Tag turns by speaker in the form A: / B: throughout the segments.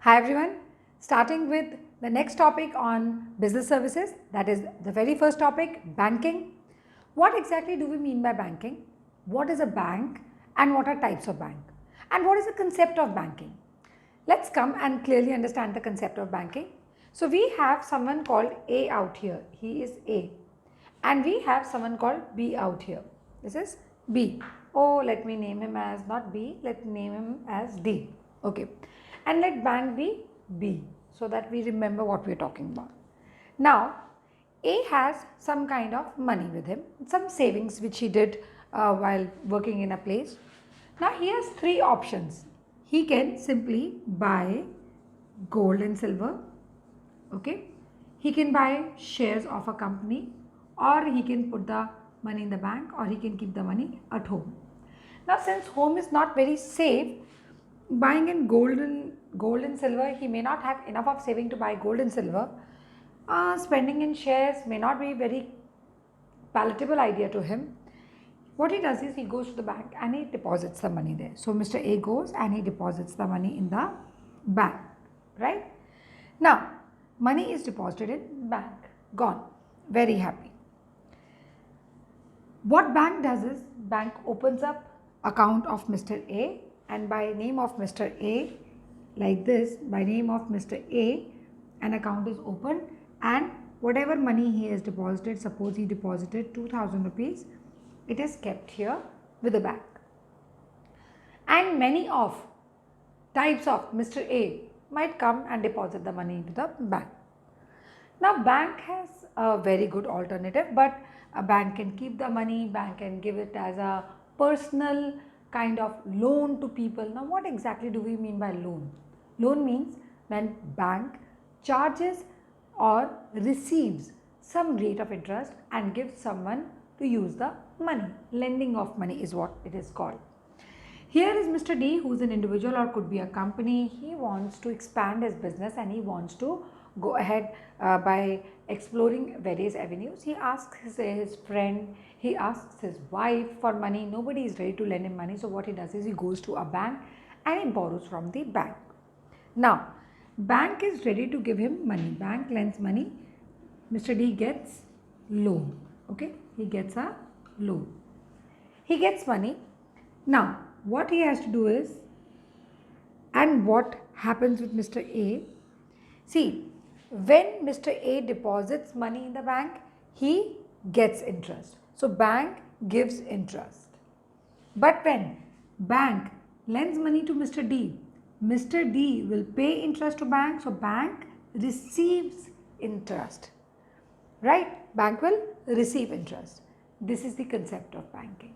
A: Hi everyone, starting with the next topic on business services, that is the very first topic, banking. What exactly do we mean by banking? What is a bank and what are types of bank? And what is the concept of banking? Let's come and clearly understand the concept of banking. So we have someone called A out here, he is A, and we have someone called B out here, this is B. Oh, let me name him as not B, let me name him as D, okay, and let bank be B so that we remember what we are talking about. Now A has some kind of money with him, some savings which he did while working in a place. Now he has three options. He can simply buy gold and silver, okay, he can buy shares of a company, or he can put the money in the bank, or he can keep the money at home. Now since home is not very safe, buying in gold and silver, he may not have enough of saving to buy gold and silver. Spending in shares may not be very palatable idea to him. What he does is he goes to the bank and he deposits the money there. So Mr. A goes and he deposits the money in the bank, right? Now money is deposited in bank, gone, very happy. What bank does is bank opens up account of Mr. A, and by name of Mr. A, like this, by name of Mr. A, an account is opened, and whatever money he has deposited, suppose he deposited 2000 rupees, it is kept here with the bank. And many of types of Mr. A might come and deposit the money into the bank. Now bank has a very good alternative, but a bank can keep the money, bank can give it as a personal kind of loan to people. Now what exactly do we mean by loan? Loan means when bank charges or receives some rate of interest and gives someone to use the money. Lending of money is what it is called. Here is Mr. D, who is an individual or could be a company. He wants to expand his business and he wants to go ahead by exploring various avenues. He asks his friend, he asks his wife for money. Nobody is ready to lend him money. So what he does is he goes to a bank and he borrows from the bank. Now bank is ready to give him money. Bank lends money. Mr. D gets loan. Okay, he gets a loan. He gets money. Now what he has to do is, and what happens with Mr. A, see, when Mr. A deposits money in the bank, he gets interest. So bank gives interest. But when bank lends money to Mr. D, Mr. D will pay interest to bank, so bank receives interest, right? Bank will receive interest. This is the concept of banking.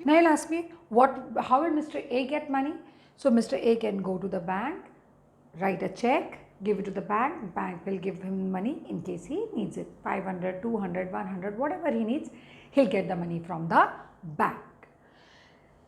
A: Now you'll ask me, how will Mr. A get money? So Mr. A can go to the bank, write a check, give it to the bank will give him money in case he needs it, 500, 200, 100, whatever he needs, he'll get the money from the bank.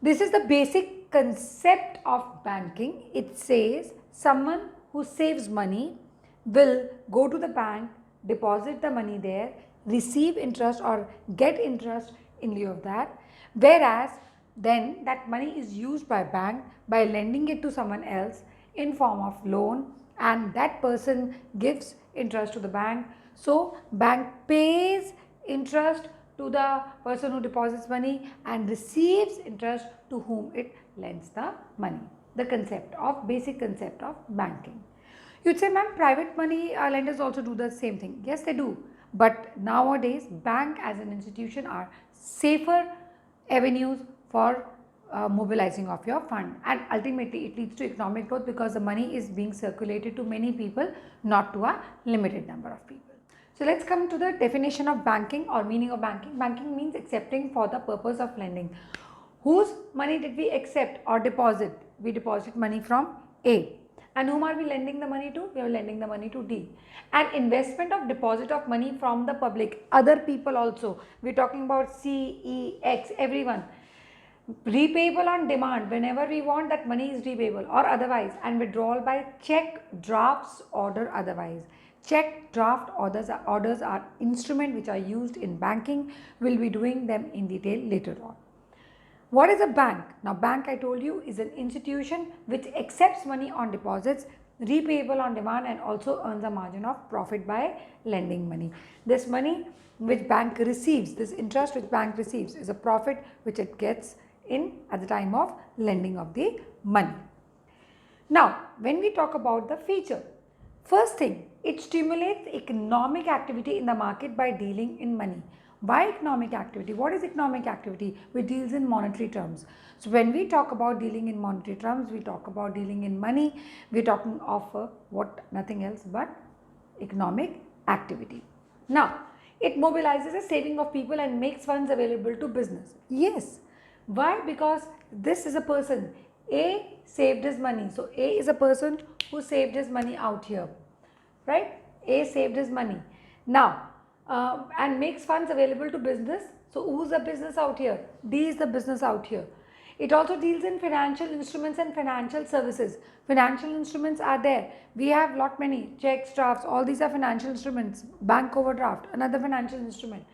A: This is the basic concept of banking. It says someone who saves money will go to the bank, deposit the money there, receive interest or get interest in lieu of that, whereas then that money is used by bank by lending it to someone else in form of loan, and that person gives interest to the bank. So bank pays interest to the person who deposits money and receives interest to whom it lends the money. The basic concept of banking. You'd say, ma'am, private money lenders also do the same thing. Yes, they do. But nowadays, bank as an institution are safer avenues for mobilizing of your fund, and ultimately it leads to economic growth because the money is being circulated to many people, not to a limited number of people. So let's come to the definition of banking or meaning of banking. Banking means accepting for the purpose of lending. Whose money did we accept or deposit? We deposit money from A. And whom are we lending the money to? We are lending the money to D. And investment of deposit of money from the public, other people also. We are talking about C, E, X, everyone. Repayable on demand, whenever we want, that money is repayable or otherwise, and withdrawal by check, drafts, order, otherwise. Check, draft, orders are instruments which are used in banking. We'll be doing them in detail later on. What is a bank? Now bank, I told you, is an institution which accepts money on deposits repayable on demand, and also earns a margin of profit by lending money. This money which bank receives, this interest which bank receives, is a profit which it gets in at the time of lending of the money. Now, when we talk about the feature, first thing, it stimulates economic activity in the market by dealing in money. Why economic activity? What is economic activity? Which deals in monetary terms. So when we talk about dealing in monetary terms, we talk about dealing in money. We're talking of what? Nothing else but economic activity. Now, it mobilizes a saving of people and makes funds available to business. Yes. Why? Because this is a person. A saved his money. So A is a person who saved his money out here, right? A saved his money. Now, and makes funds available to business. So who's the business out here? D is the business out here. It also deals in financial instruments and financial services. Financial instruments are there. We have lot many checks, drafts, all these are financial instruments. Bank overdraft, another financial instrument.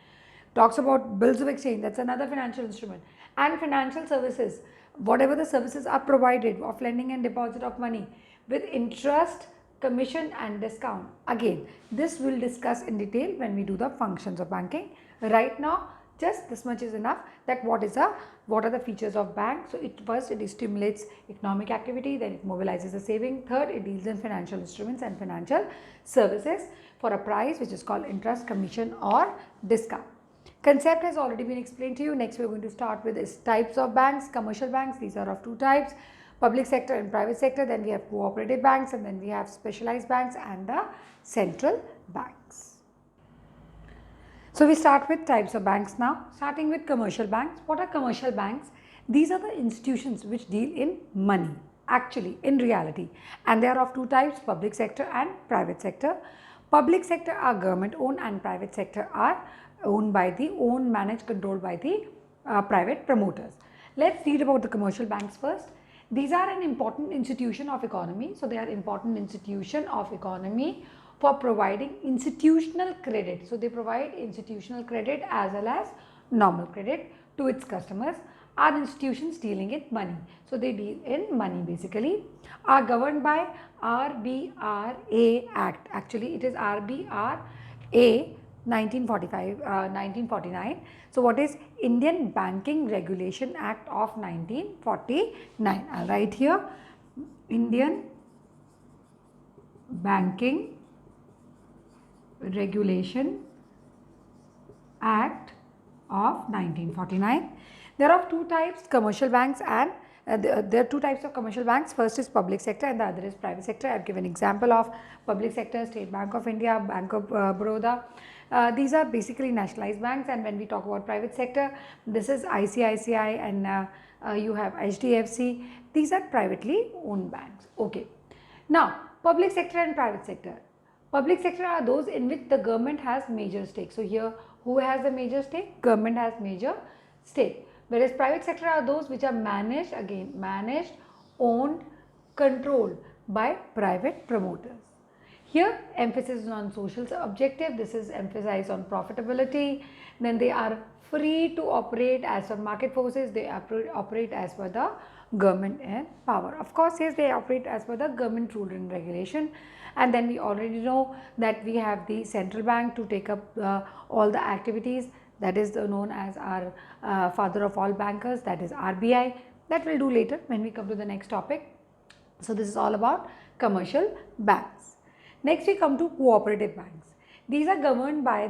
A: Talks about bills of exchange, that's another financial instrument. And financial services, whatever the services are provided of lending and deposit of money with interest, commission and discount. Again, this we'll discuss in detail when we do the functions of banking. Right now, just this much is enough, that what are the features of bank. So first it stimulates economic activity, then it mobilizes the saving. Third, it deals in financial instruments and financial services for a price which is called interest, commission or discount. Concept has already been explained to you. Next we are going to start with is types of banks. Commercial banks, these are of two types, public sector and private sector. Then we have cooperative banks, and then we have specialized banks and the central banks. So we start with types of banks now, starting with commercial banks. What are commercial banks? These are the institutions which deal in money, actually in reality, and they are of two types, public sector and private sector. Public sector are government owned and private sector are owned, managed, controlled by the private promoters. Let's read about the commercial banks first. These are an important institution of economy. So they are important institution of economy for providing institutional credit. So they provide institutional credit as well as normal credit to its customers. Are institutions dealing in money. So they deal in money basically. Are governed by RBRA Act. Actually it is RBRA 1949. So what is Indian Banking Regulation Act of 1949? I'll write here Indian Banking Regulation Act of 1949. There are two types, commercial banks, and there are two types of commercial banks. First is public sector and the other is private sector. I have given example of public sector, State Bank of India, Bank of Baroda. These are basically nationalized banks, and when we talk about private sector, this is ICICI and you have HDFC. These are privately owned banks. Okay. Now, public sector and private sector. Public sector are those in which the government has major stake. So here, who has a major stake? Government has major stake. Whereas private sector are those which are managed, again managed, owned, controlled by private promoters. Here emphasis is on social objective, this is emphasized on profitability. Then they are free to operate as per market forces, they operate as per the government and power. Of course, yes, they operate as per the government rule and regulation. And then we already know that we have the central bank to take up all the activities, that is known as our father of all bankers, that is RBI. That we'll do later when we come to the next topic. So this is all about commercial banks. Next we come to cooperative banks. These are governed by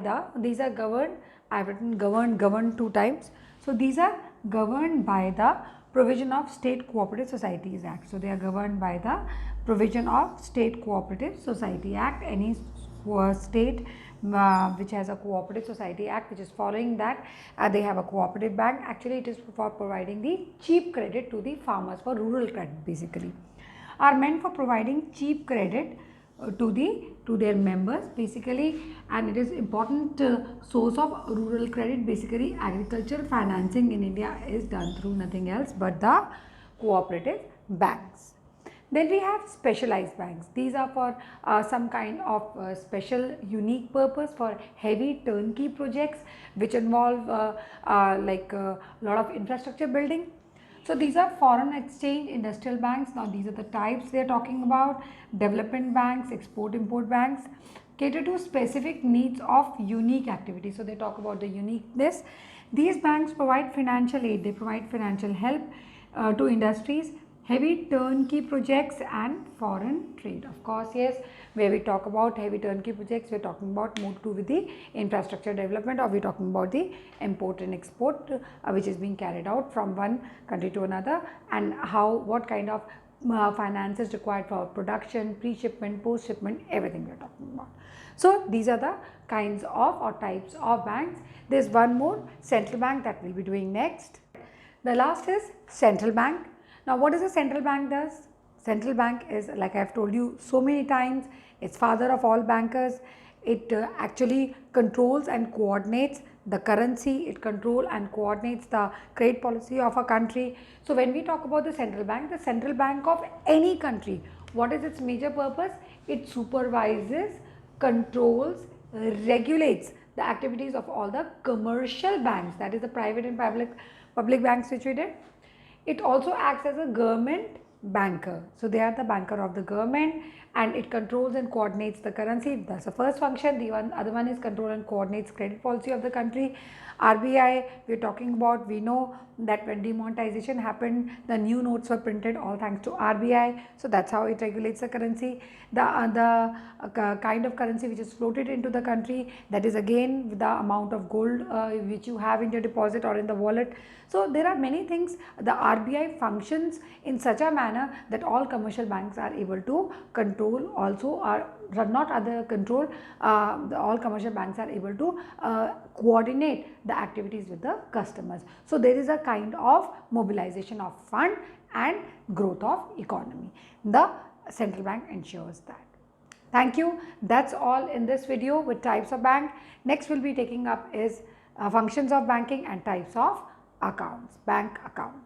A: I've written governed two times. So these are governed by the provision of State Cooperative Societies Act. So they are governed by the provision of State Cooperative Society Act. Any state which has a Cooperative Society Act which is following that, they have a cooperative bank. Actually it is for providing the cheap credit to the farmers, for rural credit basically, are meant for providing cheap credit to their members basically, and it is important source of rural credit. Basically agriculture financing in India is done through nothing else but the cooperative banks. Then we have specialized banks. These are for some kind of special unique purpose, for heavy turnkey projects which involve like a lot of infrastructure building. So these are foreign exchange, industrial banks. Now these are the types they are talking about. Development banks, export-import banks, cater to specific needs of unique activities. So they talk about the uniqueness. These banks provide financial aid, they provide financial help to industries, heavy turnkey projects and foreign trade. Of course, yes, where we talk about heavy turnkey projects, we are talking about more to do with the infrastructure development, or we are talking about the import and export which is being carried out from one country to another, and what kind of finance is required for production, pre-shipment, post-shipment, everything we are talking about. So these are the kinds of or types of banks. There is one more, central bank, that we will be doing next. The last is central bank. Now what is a central bank does? Central bank is, like I have told you so many times, it's father of all bankers. It actually controls and coordinates the currency, it controls and coordinates the credit policy of a country. So when we talk about the central bank of any country, what is its major purpose? It supervises, controls, regulates the activities of all the commercial banks, that is the private and public banks situated. It also acts as a government banker. So they are the banker of the government, and it controls and coordinates the currency. That's the first function. The other one is control and coordinates credit policy of the country. RBI, we're talking about, we know that when demonetization happened, the new notes were printed all thanks to RBI. So that's how it regulates the currency. The kind of currency which is floated into the country, that is again the amount of gold which you have in your deposit or in the wallet. So there are many things. The RBI functions in such a manner that all commercial banks are able to control, also are not other control, all commercial banks are able to coordinate the activities with the customers. So there is a kind of mobilization of fund and growth of economy. The central bank ensures that. Thank you. That's all in this video with types of bank. Next we'll be taking up is functions of banking and types of accounts, bank account.